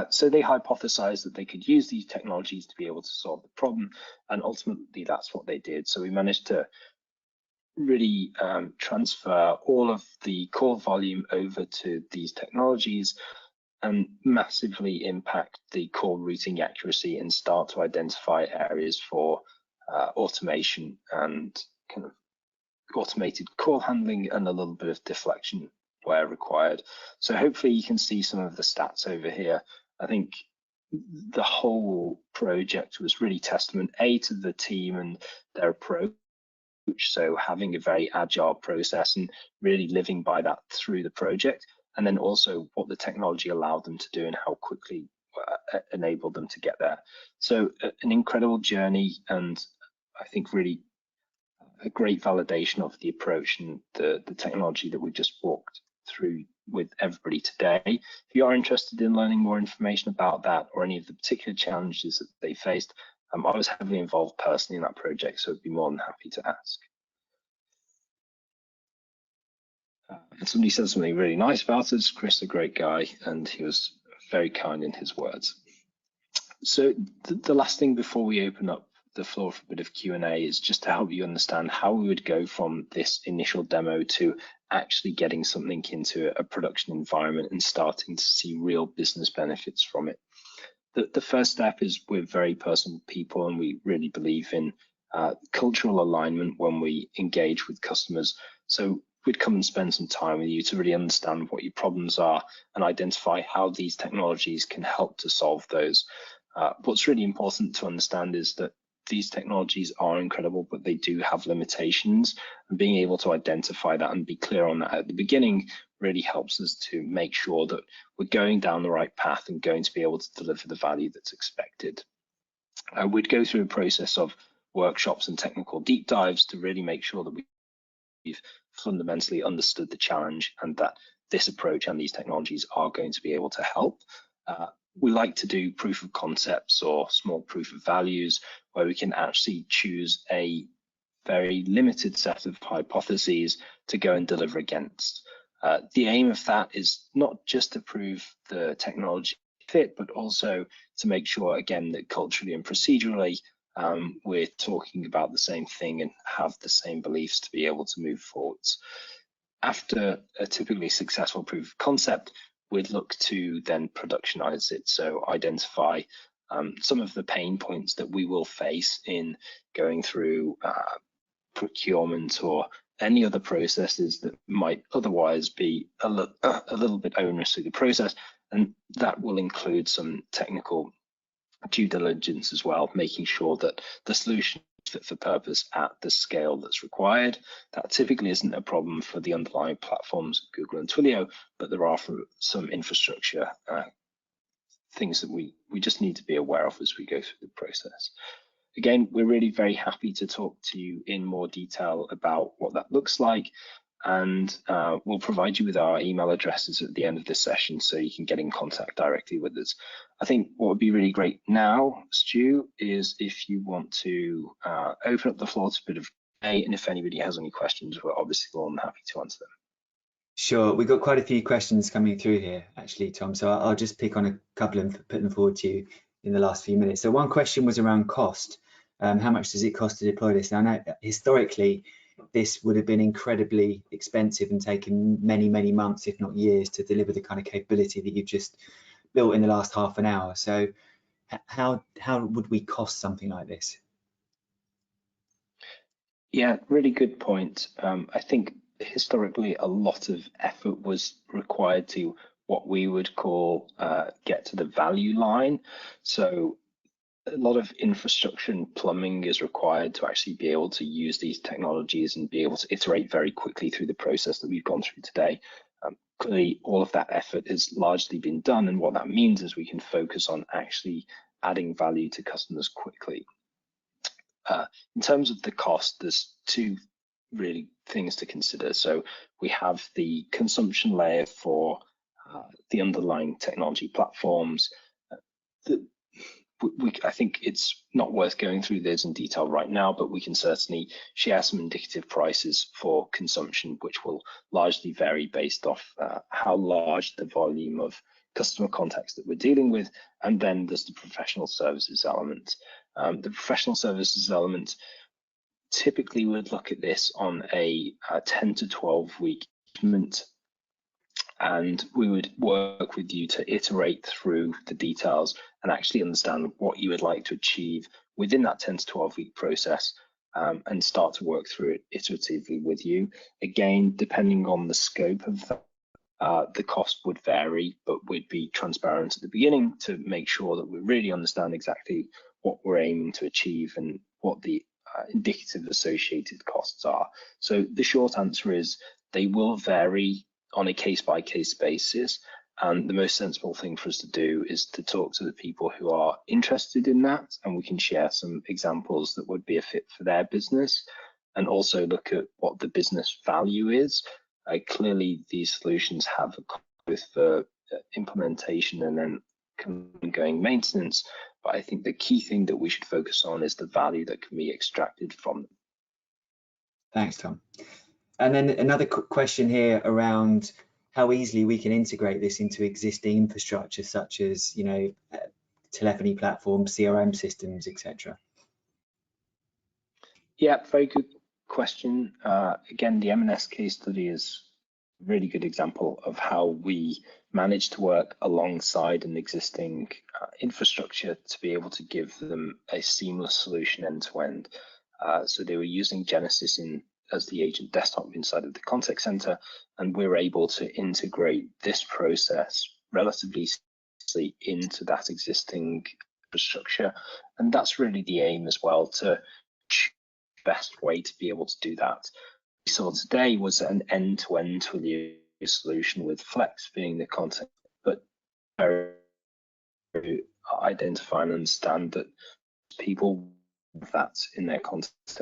So they hypothesized that they could use these technologies to be able to solve the problem, and ultimately that's what they did. So we managed to really transfer all of the call volume over to these technologies and massively impact the call routing accuracy and start to identify areas for automation and kind of automated call handling and a little bit of deflection where required. So hopefully you can see some of the stats over here. I think the whole project was really testament to the team and their approach. So having a very agile process and really living by that through the project, and then also what the technology allowed them to do and how quickly enabled them to get there. So an incredible journey, and I think really a great validation of the approach and the technology that we just walked through with everybody today. If you are interested in learning more information about that or any of the particular challenges that they faced, I was heavily involved personally in that project, so I'd be more than happy to ask. And somebody said something really nice about us. Chris, a great guy, and he was very kind in his words. So the last thing before we open up the floor for a bit of Q&A is just to help you understand how we would go from this initial demo to actually getting something into a production environment and starting to see real business benefits from it. The first step is we're very personal people, and we really believe in cultural alignment when we engage with customers. So we'd come and spend some time with you to really understand what your problems are and identify how these technologies can help to solve those. What's really important to understand is that these technologies are incredible, but they do have limitations, and being able to identify that and be clear on that at the beginning really helps us to make sure that we're going down the right path and going to be able to deliver the value that's expected. We'd go through a process of workshops and technical deep dives to really make sure that we've fundamentally understood the challenge and that this approach and these technologies are going to be able to help. we like to do proof of concepts or small proof of values where we can actually choose a very limited set of hypotheses to go and deliver against. The aim of that is not just to prove the technology fit, but also to make sure, again, that culturally and procedurally we're talking about the same thing and have the same beliefs to be able to move forwards. After a typically successful proof of concept, we'd look to then productionize it, so identify some of the pain points that we will face in going through procurement or any other processes that might otherwise be a little bit onerous through the process, and that will include some technical due diligence as well, making sure that the solution is fit for purpose at the scale that's required. That typically isn't a problem for the underlying platforms, Google and Twilio, but there are for some infrastructure things that we just need to be aware of as we go through the process. Again, we're really very happy to talk to you in more detail about what that looks like, and we'll provide you with our email addresses at the end of this session so you can get in contact directly with us. I think what would be really great now, Stu, is if you want to open up the floor to a bit of Q&A, and if anybody has any questions, we're obviously more than happy to answer them. Sure, we've got quite a few questions coming through here, actually, Tom, so I'll just pick on a couple and put them forward to you in the last few minutes. So one question was around cost. How much does it cost to deploy this? Now, I know historically, this would have been incredibly expensive and taken many, many months, if not years, to deliver the kind of capability that you've just built in the last half an hour. So how would we cost something like this? Yeah, really good point. I think historically a lot of effort was required to what we would call get to the value line. So a lot of infrastructure and plumbing is required to actually be able to use these technologies and be able to iterate very quickly through the process that we've gone through today. Clearly, all of that effort has largely been done, and what that means is we can focus on actually adding value to customers quickly. In terms of the cost, there's two really things to consider. So we have the consumption layer for the underlying technology platforms. I think it's not worth going through this in detail right now, but we can certainly share some indicative prices for consumption, which will largely vary based off how large the volume of customer contacts that we're dealing with. And then there's the professional services element. The professional services element, typically would look at this on a 10 to 12 week engagement, and we would work with you to iterate through the details and actually understand what you would like to achieve within that 10 to 12 week process, and start to work through it iteratively with you. Again, depending on the scope of that, the cost would vary, but we'd be transparent at the beginning to make sure that we really understand exactly what we're aiming to achieve and what the indicative associated costs are. So the short answer is they will vary on a case-by-case basis, and the most sensible thing for us to do is to talk to the people who are interested in that, and we can share some examples that would be a fit for their business, and also look at what the business value is. Clearly, these solutions have a cost for implementation and then ongoing maintenance, but I think the key thing that we should focus on is the value that can be extracted from them. Thanks, Tom. And then another question here around how easily we can integrate this into existing infrastructure, such as, you know, telephony platforms, CRM systems, etc. Yeah, very good question. Again, the M&S case study is a really good example of how we manage to work alongside an existing infrastructure to be able to give them a seamless solution end to end. So they were using Genesis as the agent desktop inside of the contact center, and we're able to integrate this process relatively seamlessly into that existing infrastructure. And that's really the aim as well, to choose the best way to be able to do that. We saw today was an end-to-end Twilio solution with Flex being the contact, but identify and understand that people with that in their contact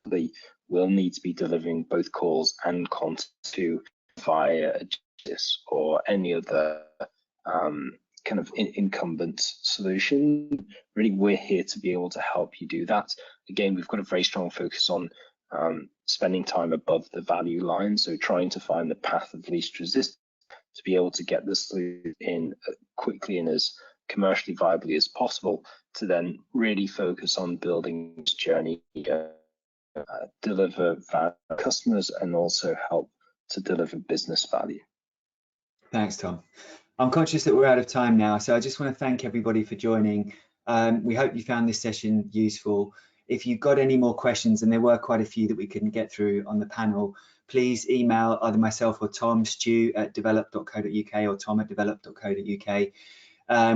they will need to be delivering both calls and content to via Genesis or any other kind of incumbent solution. Really, we're here to be able to help you do that. Again, we've got a very strong focus on spending time above the value line, so trying to find the path of least resistance to be able to get the solution in quickly and as commercially viably as possible, to then really focus on building this journey, deliver value to customers, and also help to deliver business value. Thanks, Tom. I'm conscious that we're out of time now, so I just want to thank everybody for joining. We hope you found this session useful. If you've got any more questions, and there were quite a few that we couldn't get through on the panel, please email either myself or Tom, stu@develop.co.uk or tom@develop.co.uk.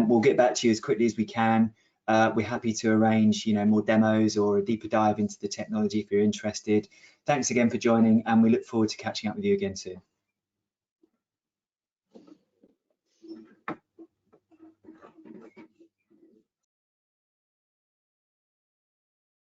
We'll get back to you as quickly as we can. We're happy to arrange, more demos or a deeper dive into the technology if you're interested. Thanks again for joining, and we look forward to catching up with you again soon.